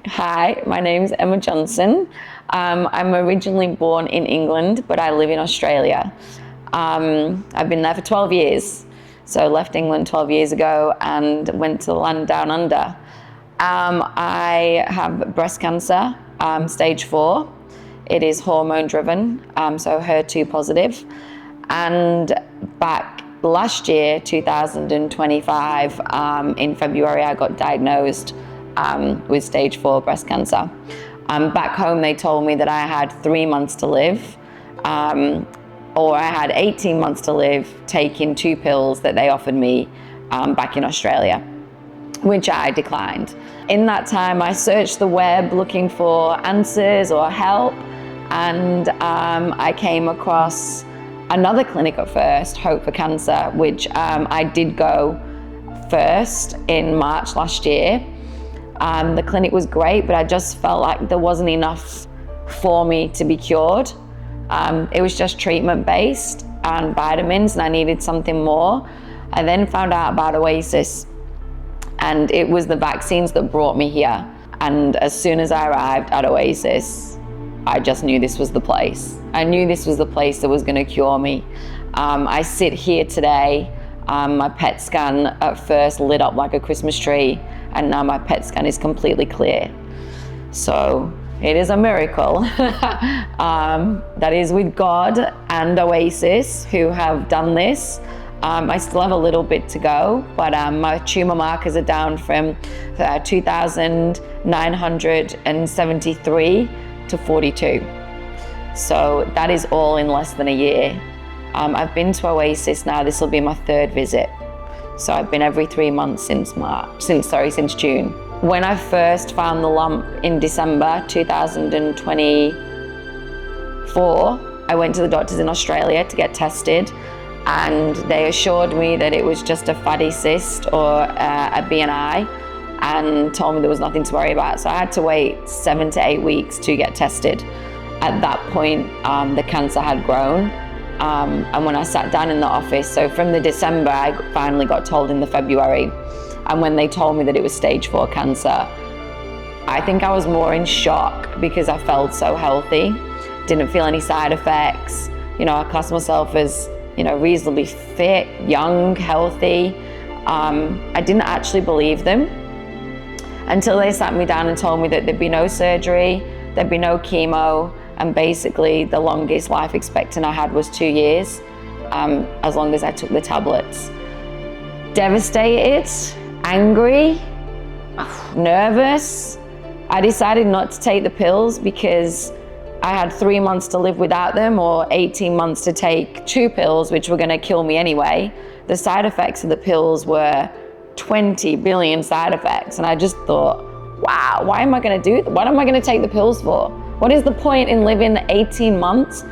Hi, my name's Emma Johnson. I'm originally born in England, but I live in Australia. I've been there for 12 years. So left England 12 years ago and went to the land down under. I have breast cancer, stage 4. It is hormone driven, so HER2 positive. And back last year, 2025, in February, I got diagnosed with stage 4 breast cancer. Back home, they told me that I had 3 months to live, or I had 18 months to live, taking 2 pills that they offered me back in Australia, which I declined. In that time, I searched the web looking for answers or help, and I came across another clinic at first, Hope for Cancer, which I did go first in March last year. The clinic was great, but I just felt like there wasn't enough for me to be cured. It was just treatment-based and vitamins, and I needed something more. I then found out about Oasis, and it was the vaccines that brought me here. And as soon as I arrived at Oasis, I just knew this was the place. I knew this was the place that was going to cure me. I sit here today. My PET scan at first lit up like a Christmas tree, and now my PET scan is completely clear. So it is a miracle. That is with God and Oasis who have done this. I still have a little bit to go, but my tumor markers are down from 2,973 to 42. So that is all in less than a year. I've been to Oasis now, this will be my 3rd visit. So I've been every 3 months since June. When I first found the lump in December 2024, I went to the doctors in Australia to get tested, and they assured me that it was just a fatty cyst or a BNI, and told me there was nothing to worry about. So I had to wait 7 to 8 weeks to get tested. At that point, the cancer had grown. And when I sat down in the office, so from the December, I finally got told in the February. And when they told me that it was stage 4 cancer, I think I was more in shock because I felt so healthy, didn't feel any side effects. You know, I class myself as, reasonably fit, young, healthy. I didn't actually believe them until they sat me down and told me that there'd be no surgery, there'd be no chemo, and basically the longest life expectancy I had was 2 years, as long as I took the tablets. Devastated, angry, nervous. I decided not to take the pills because I had 3 months to live without them, or 18 months to take 2 pills, which were gonna kill me anyway. The side effects of the pills were 20 billion side effects. And I just thought, wow, what am I gonna take the pills for? What is the point in living 18 months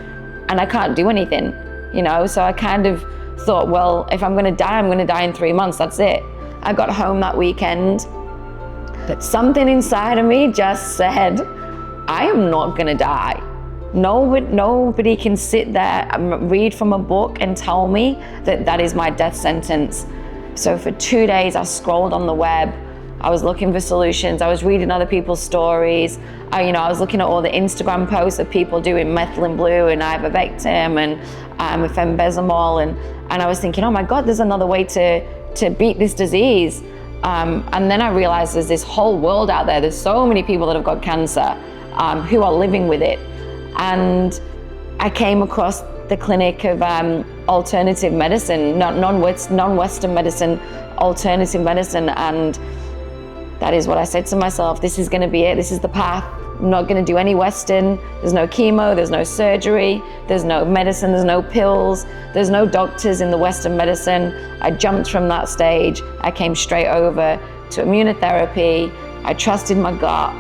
and I can't do anything, So I kind of thought, well, if I'm gonna die, I'm gonna die in 3 months, that's it. I got home that weekend, but something inside of me just said, I am not gonna die. Nobody can sit there and read from a book and tell me that that is my death sentence. So for 2 days, I scrolled on the web. I was looking for solutions. I was reading other people's stories. I was looking at all the Instagram posts of people doing methylene blue and ivermectin and fenbizamol, and I was thinking, oh my God, there's another way to beat this disease. And then I realized there's this whole world out there. There's so many people that have got cancer who are living with it. And I came across the clinic of alternative medicine, non-Western medicine, alternative medicine, and that is what I said to myself, this is gonna be it, this is the path. I'm not gonna do any Western, there's no chemo, there's no surgery, there's no medicine, there's no pills, there's no doctors in the Western medicine. I jumped from that stage, I came straight over to immunotherapy, I trusted my gut,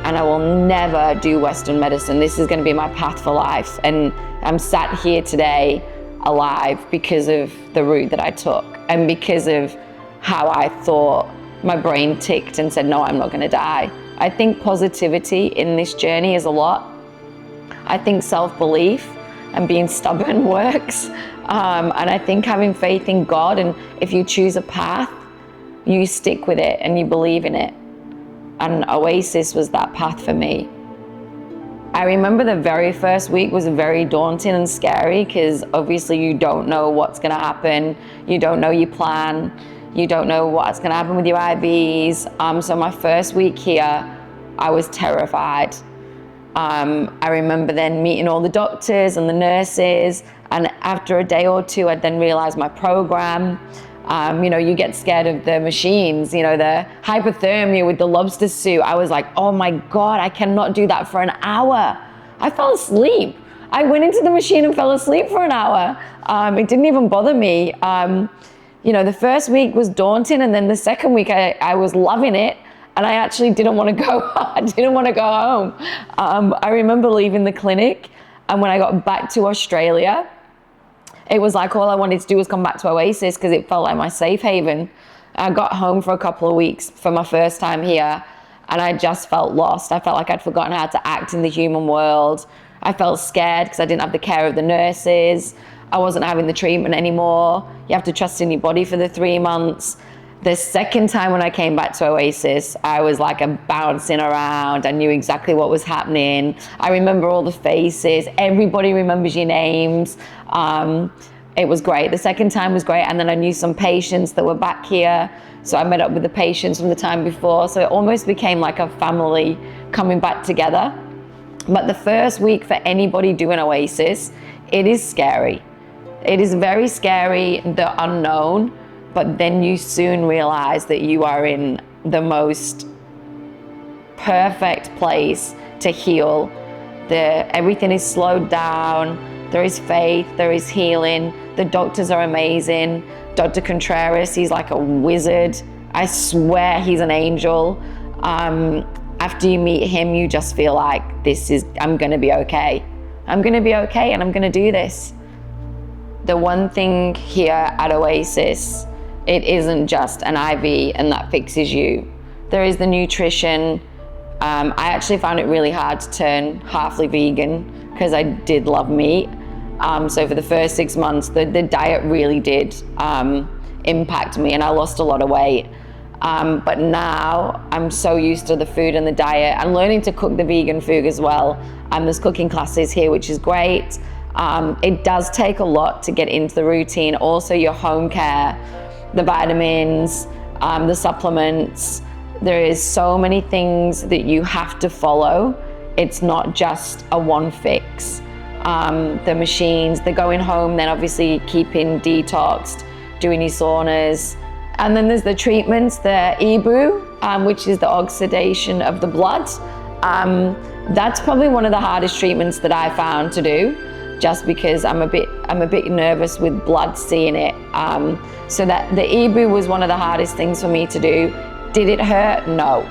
and I will never do Western medicine. This is gonna be my path for life. And I'm sat here today alive because of the route that I took and because of how I thought. My brain ticked and said, no, I'm not gonna die. I think positivity in this journey is a lot. I think self-belief and being stubborn works. And I think having faith in God, and if you choose a path, you stick with it and you believe in it. And Oasis was that path for me. I remember the very first week was very daunting and scary because obviously you don't know what's going to happen. You don't know your plan. You don't know what's going to happen with your IVs. So my first week here, I was terrified. I remember then meeting all the doctors and the nurses. And after a day or two, I'd then realized my program. You get scared of the machines, the hypothermia with the lobster suit. I was like, oh my God, I cannot do that for an hour. I fell asleep. I went into the machine and fell asleep for an hour. It didn't even bother me. The first week was daunting, and then the second week I was loving it, and I actually didn't want to go. I didn't want to go home. I remember leaving the clinic, and when I got back to Australia, it was like all I wanted to do was come back to Oasis because it felt like my safe haven. I got home for a couple of weeks for my first time here, and I just felt lost. I felt like I'd forgotten how to act in the human world. I felt scared because I didn't have the care of the nurses. I wasn't having the treatment anymore. You have to trust in your body for the 3 months. The second time when I came back to Oasis, I was like bouncing around. I knew exactly what was happening. I remember all the faces. Everybody remembers your names. It was great. The second time was great. And then I knew some patients that were back here. So I met up with the patients from the time before. So it almost became like a family coming back together. But the first week for anybody doing Oasis, it is scary. It is very scary, the unknown. But then you soon realize that you are in the most perfect place to heal. Everything is slowed down. There is faith, there is healing. The doctors are amazing. Dr. Contreras, he's like a wizard. I swear he's an angel. After you meet him, you just feel like I'm gonna be okay. I'm gonna be okay and I'm gonna do this. The one thing here at Oasis, it isn't just an IV and that fixes you. There is the nutrition. I actually found it really hard to turn halfly vegan because I did love meat. So for the first 6 months, the diet really did impact me, and I lost a lot of weight. But now I'm so used to the food and the diet. I'm learning to cook the vegan food as well. There's cooking classes here, which is great. It does take a lot to get into the routine. Also your home care, the vitamins, the supplements. There is so many things that you have to follow. It's not just a one fix. The machines, the going home, then obviously keeping detoxed, doing your saunas. And then there's the treatments, the EBU, which is the oxidation of the blood. That's probably one of the hardest treatments that I found to do, just because I'm a bit nervous with blood seeing it. So that the EBU was one of the hardest things for me to do. Did it hurt? No.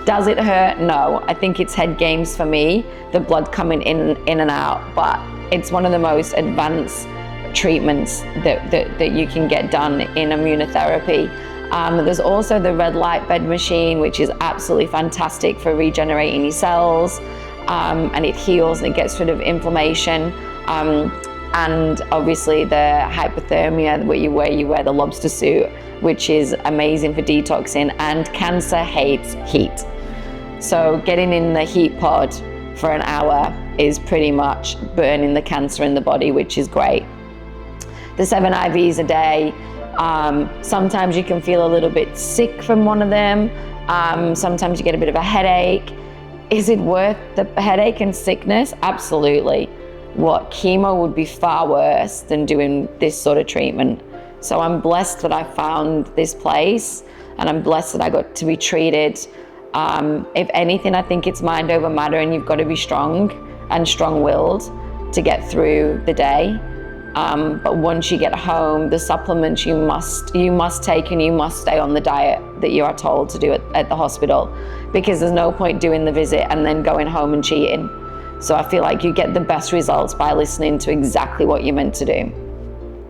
Does it hurt? No. I think it's head games for me, the blood coming in and out, but it's one of the most advanced treatments that you can get done in immunotherapy. There's also the red light bed machine, which is absolutely fantastic for regenerating your cells, and it heals and it gets rid of inflammation. And obviously the hypothermia where you wear the lobster suit, which is amazing for detoxing, and cancer hates heat. So getting in the heat pod for an hour is pretty much burning the cancer in the body, which is great. The 7 IVs a day, sometimes you can feel a little bit sick from one of them. Sometimes you get a bit of a headache. Is it worth the headache and sickness? Absolutely. What chemo would be far worse than doing this sort of treatment. So I'm blessed that I found this place, and I'm blessed that I got to be treated. If anything, I think it's mind over matter, and you've got to be strong and strong-willed to get through the day. But once you get home, the supplements you must take, and you must stay on the diet that you are told to do at the hospital, because there's no point doing the visit and then going home and cheating. So I feel like you get the best results by listening to exactly what you're meant to do.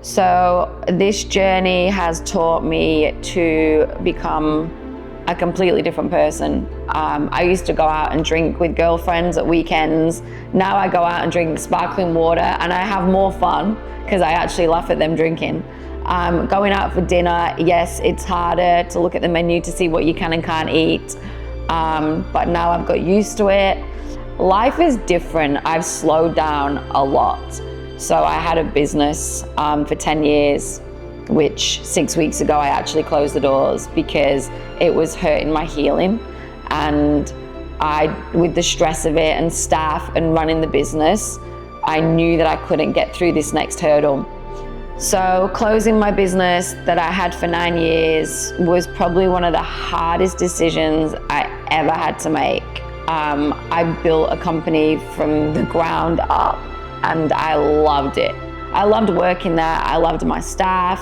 So this journey has taught me to become a completely different person. I used to go out and drink with girlfriends at weekends. Now I go out and drink sparkling water, and I have more fun because I actually laugh at them drinking. Going out for dinner, yes, it's harder to look at the menu to see what you can and can't eat. but now I've got used to it. Life is different. I've slowed down a lot. So I had a business for 10 years, which 6 weeks ago I actually closed the doors because it was hurting my healing. And with the stress of it and staff and running the business, I knew that I couldn't get through this next hurdle. So closing my business that I had for 9 years was probably one of the hardest decisions I ever had to make. I built a company from the ground up and I loved it. I loved working there. I loved my staff.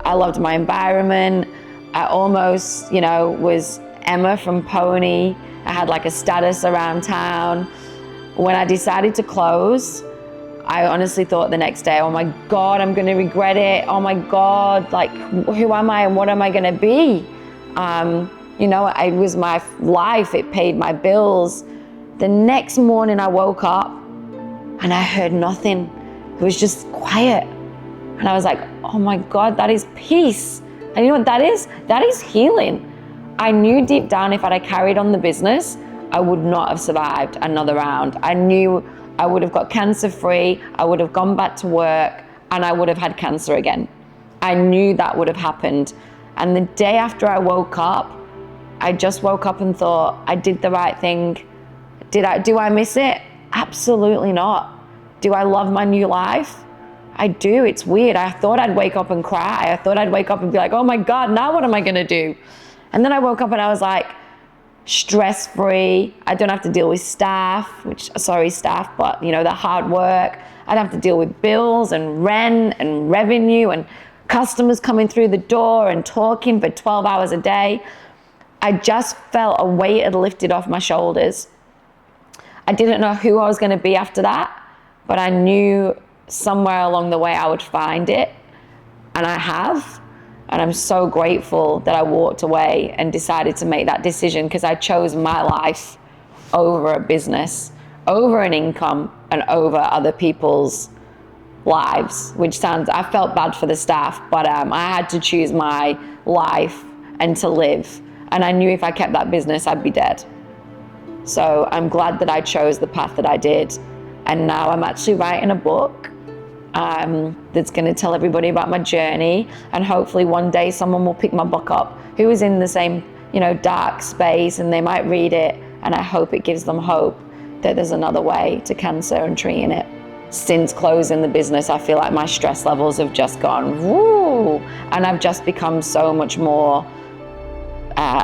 I loved my environment. I almost, was Emma from Pony. I had like a status around town. When I decided to close, I honestly thought the next day, oh my God, I'm going to regret it. Oh my God, like, who am I and what am I going to be? It was my life. It paid my bills. The next morning I woke up and I heard nothing. It was just quiet. And I was like, oh my God, that is peace. And you know what that is? That is healing. I knew deep down if I'd carried on the business, I would not have survived another round. I knew I would have got cancer free, I would have gone back to work, and I would have had cancer again. I knew that would have happened. And the day after I woke up, I just woke up and thought, I did the right thing. Do I miss it? Absolutely not. Do I love my new life? I do. It's weird. I thought I'd wake up and cry. I thought I'd wake up and be like, oh my God, now what am I gonna do? And then I woke up and I was like, stress-free. I don't have to deal with staff, but the hard work. I don't have to deal with bills and rent and revenue and customers coming through the door and talking for 12 hours a day. I just felt a weight had lifted off my shoulders. I didn't know who I was going to be after that, but I knew somewhere along the way I would find it, and I have. And I'm so grateful that I walked away and decided to make that decision because I chose my life over a business, over an income, and over other people's lives, I felt bad for the staff, but I had to choose my life and to live. And I knew if I kept that business, I'd be dead. So I'm glad that I chose the path that I did. And now I'm actually writing a book that's going to tell everybody about my journey, and hopefully one day someone will pick my book up who is in the same dark space, and they might read it, and I hope it gives them hope that there's another way to cancer and treating it. Since closing the business, I feel like my stress levels have just gone woo, and I've just become so much more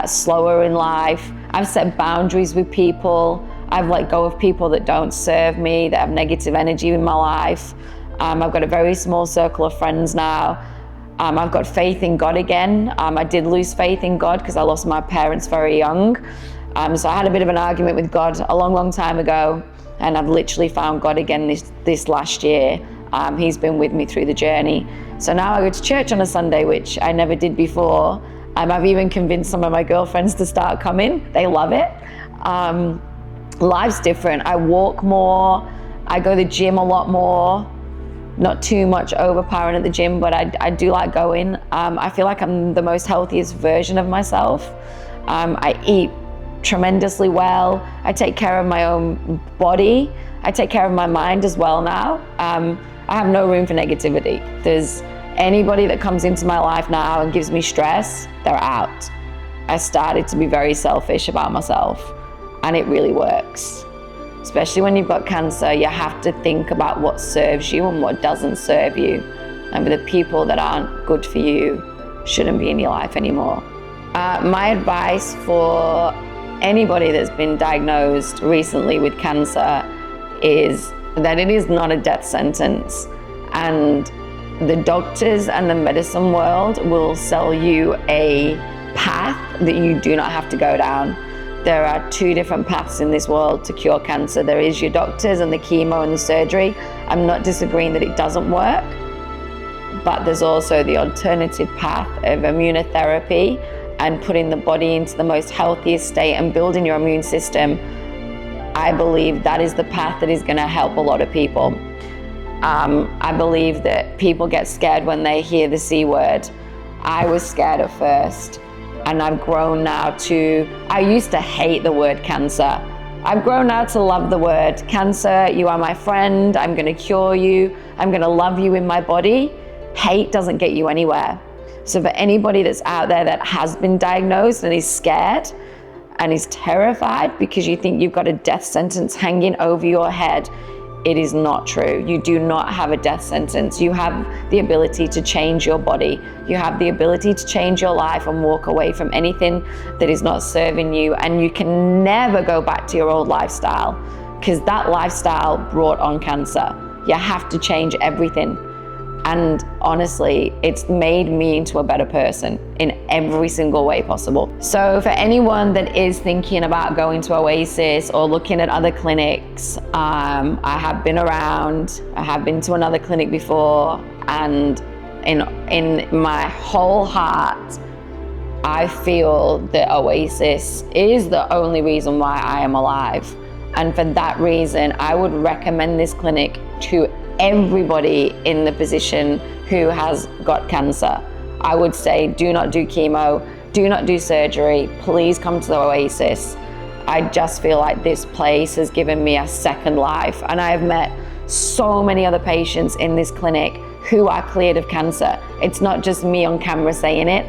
slower in life. I've set boundaries with people. I've let go of people that don't serve me, that have negative energy in my life. I've got a very small circle of friends now. I've got faith in God again. I did lose faith in God because I lost my parents very young. So I had a bit of an argument with God a long, long time ago, and I've literally found God again this last year. He's been with me through the journey. So now I go to church on a Sunday, which I never did before. I've even convinced some of my girlfriends to start coming. They love it. Life's different. I walk more. I go to the gym a lot more. Not too much overpowering at the gym, but I do like going. I feel like I'm the most healthiest version of myself. I eat tremendously well. I take care of my own body. I take care of my mind as well now. I have no room for negativity. There's anybody that comes into my life now and gives me stress, they're out. I started to be very selfish about myself, and it really works. Especially when you've got cancer, you have to think about what serves you and what doesn't serve you. And the people that aren't good for you shouldn't be in your life anymore. My advice for anybody that's been diagnosed recently with cancer is that it is not a death sentence. And the doctors and the medicine world will sell you a path that you do not have to go down. There are two different paths in this world to cure cancer. There is your doctors and the chemo and the surgery. I'm not disagreeing that it doesn't work, but there's also the alternative path of immunotherapy and putting the body into the most healthiest state and building your immune system. I believe that is the path that is going to help a lot of people. I believe that people get scared when they hear the C word. I was scared at first. And I've grown now I used to hate the word cancer. I've grown now to love the word cancer. You are my friend. I'm going to cure you. I'm going to love you in my body. Hate doesn't get you anywhere. So for anybody that's out there that has been diagnosed and is scared and is terrified because you think you've got a death sentence hanging over your head, it is not true. You do not have a death sentence. You have the ability to change your body. You have the ability to change your life and walk away from anything that is not serving you. And you can never go back to your old lifestyle, because that lifestyle brought on cancer. You have to change everything. And honestly, it's made me into a better person in every single way possible. So for anyone that is thinking about going to Oasis or looking at other clinics, I have been around, I have been to another clinic before, and in my whole heart, I feel that Oasis is the only reason why I am alive. And for that reason, I would recommend this clinic to everybody in the position who has got cancer. I would say, do not do chemo, do not do surgery, please come to the Oasis. I just feel like this place has given me a second life, and I have met so many other patients in this clinic who are cleared of cancer. It's not just me on camera saying it.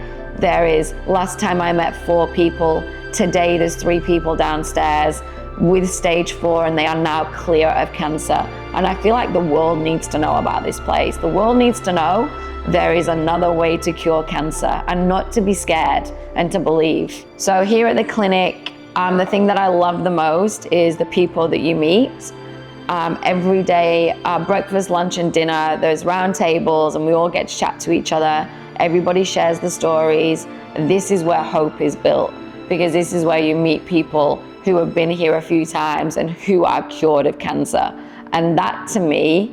Last time I met 4 people, today there's 3 people downstairs with stage 4, and they are now clear of cancer. And I feel like the world needs to know about this place. The world needs to know there is another way to cure cancer, and not to be scared and to believe. So here at the clinic, the thing that I love the most is the people that you meet. Every day, breakfast, lunch, and dinner, there's round tables, and we all get to chat to each other. Everybody shares the stories. This is where hope is built, because this is where you meet people who have been here a few times and who are cured of cancer. And that, to me,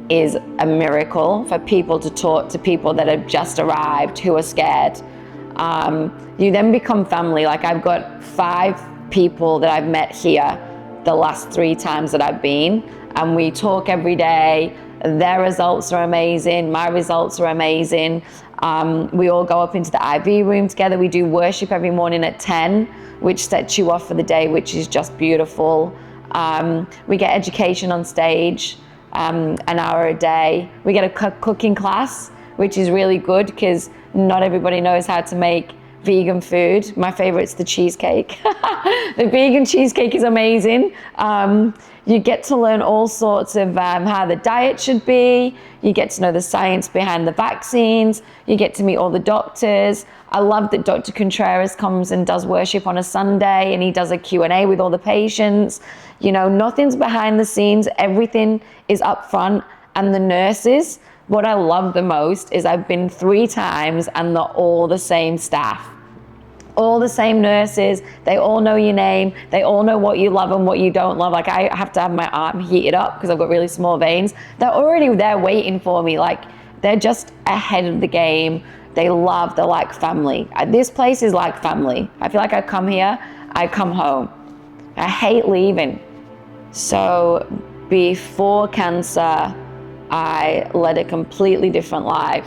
is a miracle, for people to talk to people that have just arrived who are scared. You then become family. Like, I've got 5 people that I've met here the last 3 times that I've been, and we talk every day. Their results are amazing. My results are amazing. We all go up into the IV room together. We do worship every morning at 10, which sets you off for the day, which is just beautiful. We get education on stage, an hour a day. We get a cooking class, which is really good because not everybody knows how to make vegan food. My favorite's the cheesecake. The vegan cheesecake is amazing. You get to learn all sorts of how the diet should be. You get to know the science behind the vaccines. You get to meet all the doctors. I love that Dr. Contreras comes and does worship on a Sunday, and he does a Q&A with all the patients. You know, nothing's behind the scenes. Everything is up front. And the nurses, what I love the most is I've been 3 times and they're all the same staff. All the same nurses. They all know your name. They all know what you love and what you don't love. Like, I have to have my arm heated up because I've got really small veins. They're already there waiting for me. Like, they're just ahead of the game. They're like family. This place is like family. I feel like I come here, I come home. I hate leaving. So before cancer, I led a completely different life,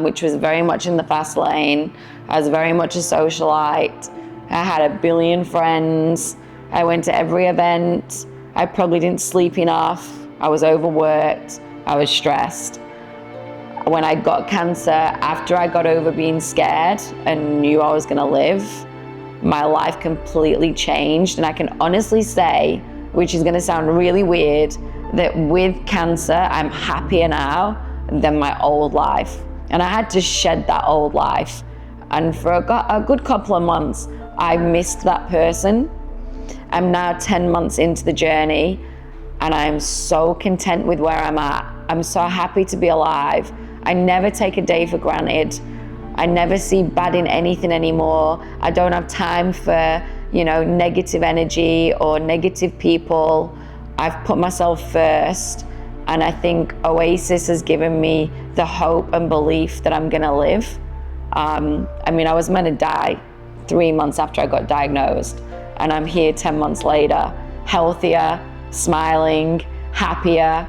which was very much in the fast lane. I was very much a socialite. I had a billion friends. I went to every event. I probably didn't sleep enough. I was overworked. I was stressed. When I got cancer, after I got over being scared and knew I was gonna live, my life completely changed. And I can honestly say, which is gonna sound really weird, that with cancer, I'm happier now than my old life. And I had to shed that old life. And for a good couple of months, I missed that person. I'm now 10 months into the journey, and I'm so content with where I'm at. I'm so happy to be alive. I never take a day for granted. I never see bad in anything anymore. I don't have time for, negative energy or negative people. I've put myself first, and I think Oasis has given me the hope and belief that I'm gonna live. I was meant to die 3 months after I got diagnosed, and I'm here 10 months later, healthier, smiling, happier,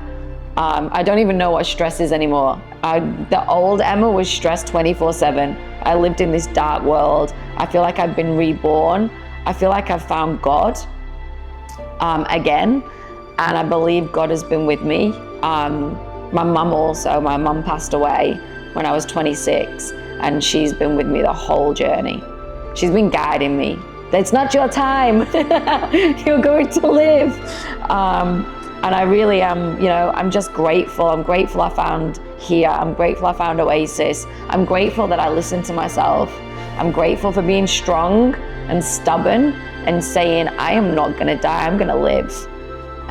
I don't even know what stress is anymore. The old Emma was stressed 24/7. I lived in this dark world. I feel like I've been reborn. I feel like I've found God again, and I believe God has been with me. My mum passed away when I was 26, and she's been with me the whole journey. She's been guiding me. It's not your time. You're going to live. And I really am, I'm just grateful. I'm grateful I found here. I'm grateful I found Oasis. I'm grateful that I listened to myself. I'm grateful for being strong and stubborn and saying, I am not gonna die, I'm gonna live.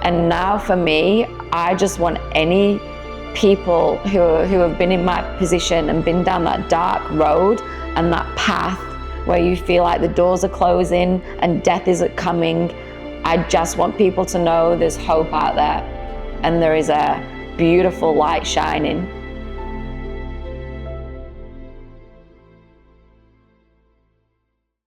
And now for me, I just want any people who have been in my position and been down that dark road and that path where you feel like the doors are closing and death isn't coming, I just want people to know there's hope out there and there is a beautiful light shining.